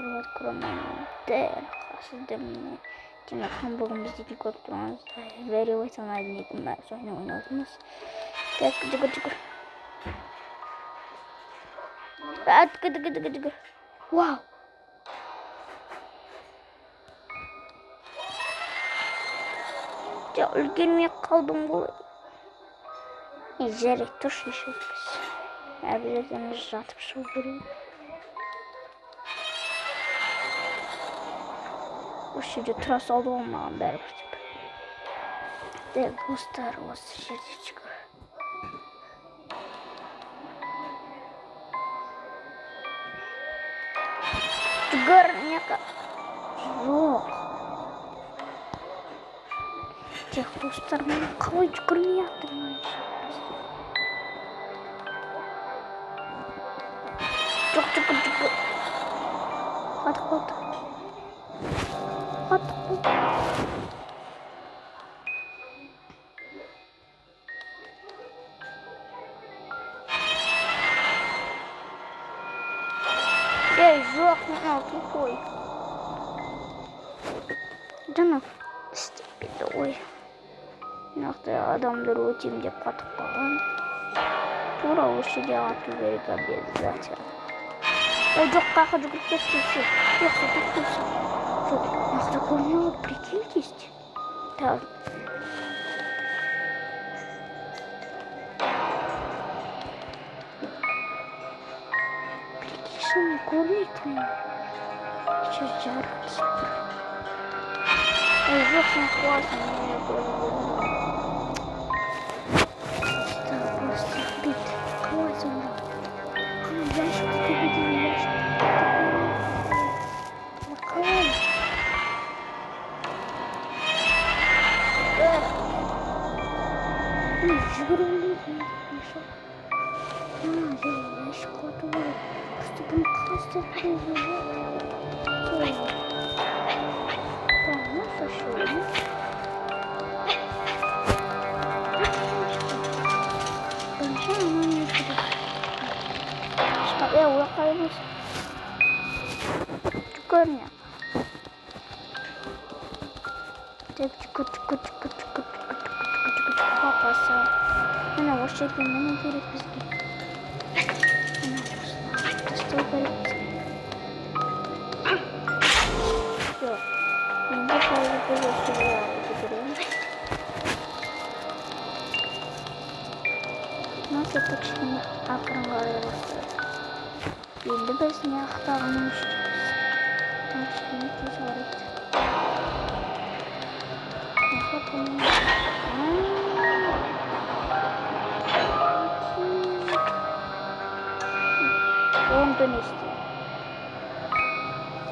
құрбат көремін қасыдымын жинаққан бүгін біздің көріп тұрғаныңызда бәрі ой санайды етін бәрі соны ойнадыңыз. Так, жүгір. Жүгір. Вау! Ja, үлгермей қалдым ғой. Жарайды, тұршы ешетпіз. Әбілерден жатып шығу керек. Осы жерде тұра салды ғой маған бәрібір деп. Дәл достар осы жерде жүгір. Жүгір, неқа? Жоқ. Тек достар мен қалай жүгірмей аттырмай жоқ, жүгір. Қатық болды. Жоқ, мен алтын қой. Жаңа істепеді ой. Нақты адамдар өтем деп қатып қалған. Тура осы жерде ату керек обязательно. Жоқ, қақы жүгіріп кеткенше. Жоқ, нақты көрінеді, прикиньтесь. Так. Прикиньте, көрінеді мені. Сейчас жарық сапыр. Жоқ, сен қуасың, мен көрінеді. Просто бит. Қалай сонда? Яшық көбеден яшық. Қалай? Жүгірелейді. Яшық қуаты болады. Просто бұны қаластар көзі болады. Tamam, taşıyorum. Ben şu an onu yapıyorum. Ya uğraşayımız. Çıkarmıyor. Çıkır. Papasa. Bana hoş çekeyim. Bana gerek bizde. Tastığı gerek bizde. Yok. Şimdi şöyle bir gösteriyor. Nasıl tık şimdi akırın kalıyor başlıyor. Şimdi biz ne aktarını işliyoruz. Şimdi tez var etti. Ne yapalım? Ondan istiyor.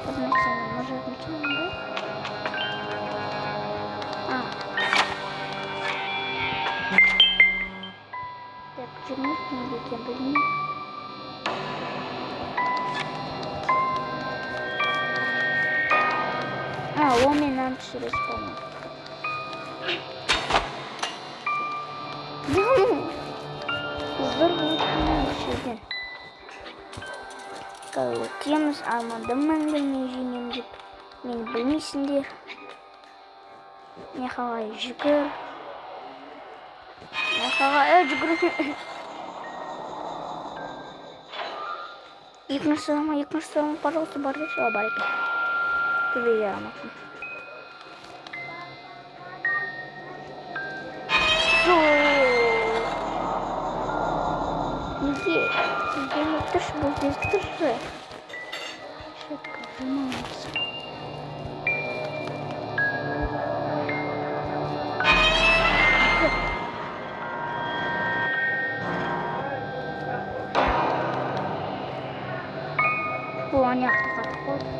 Одна цена может ничего, да? Так, чернить не викем блин. Он мне надо через помощь. Здорово, что өтеміз армандым мәңгілмей жеңем деп мені білмейсіңдер. Не қалай жүгір. Жүгір. Екінші сұрама, пожалуйста, бар деші. Бар екен. Төбе ярамасын. Неге? Тұршы, бұл без тұршы. Шетка, жамансы. Бұл аяқты қатып қойды.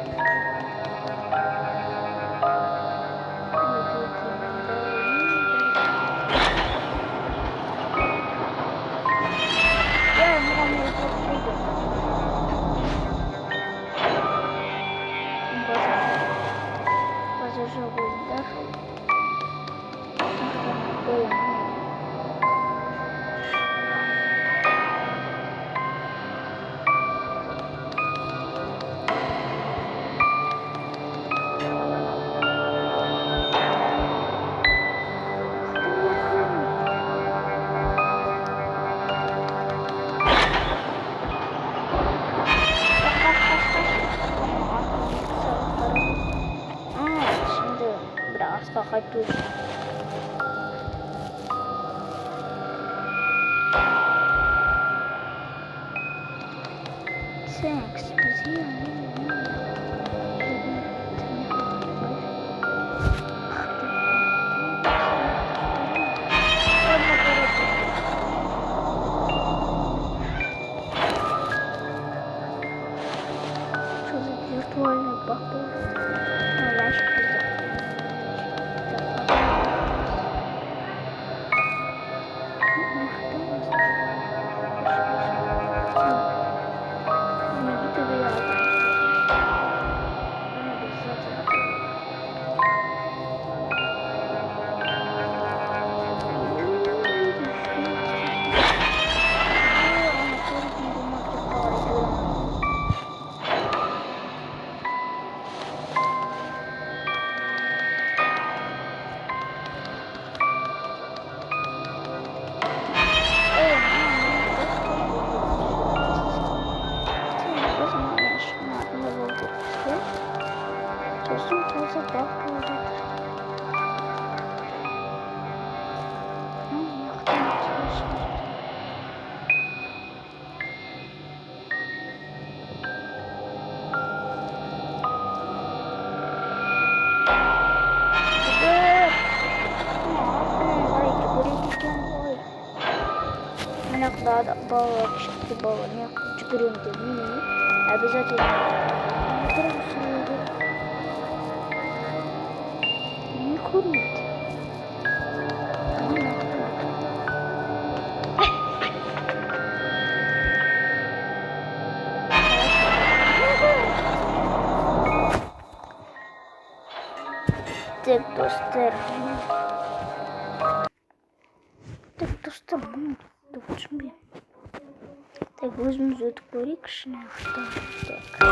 خدتوش. Thanks, بس هي виртуальный поход. Ящик بعد باور بشكل باور يقدرون تبني обязательно не курить. Так достер. Так достер. Так, возьму звук рикшня. Так.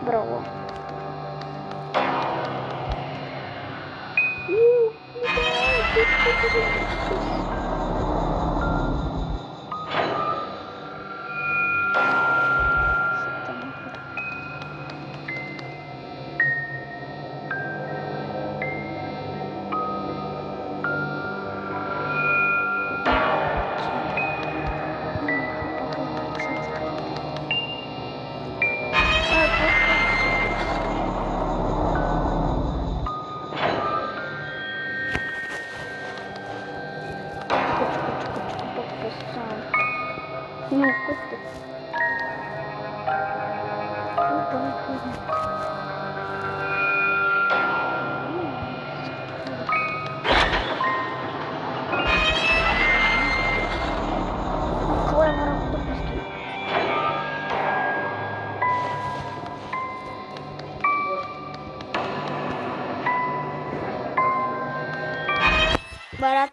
Браво. Barat.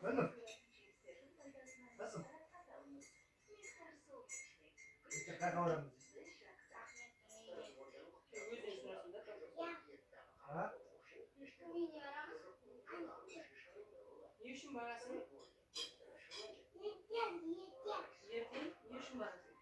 Benim. Nasıl? Çakar kavramız. Ha? Yuşun barası. Yerden yuşun barası.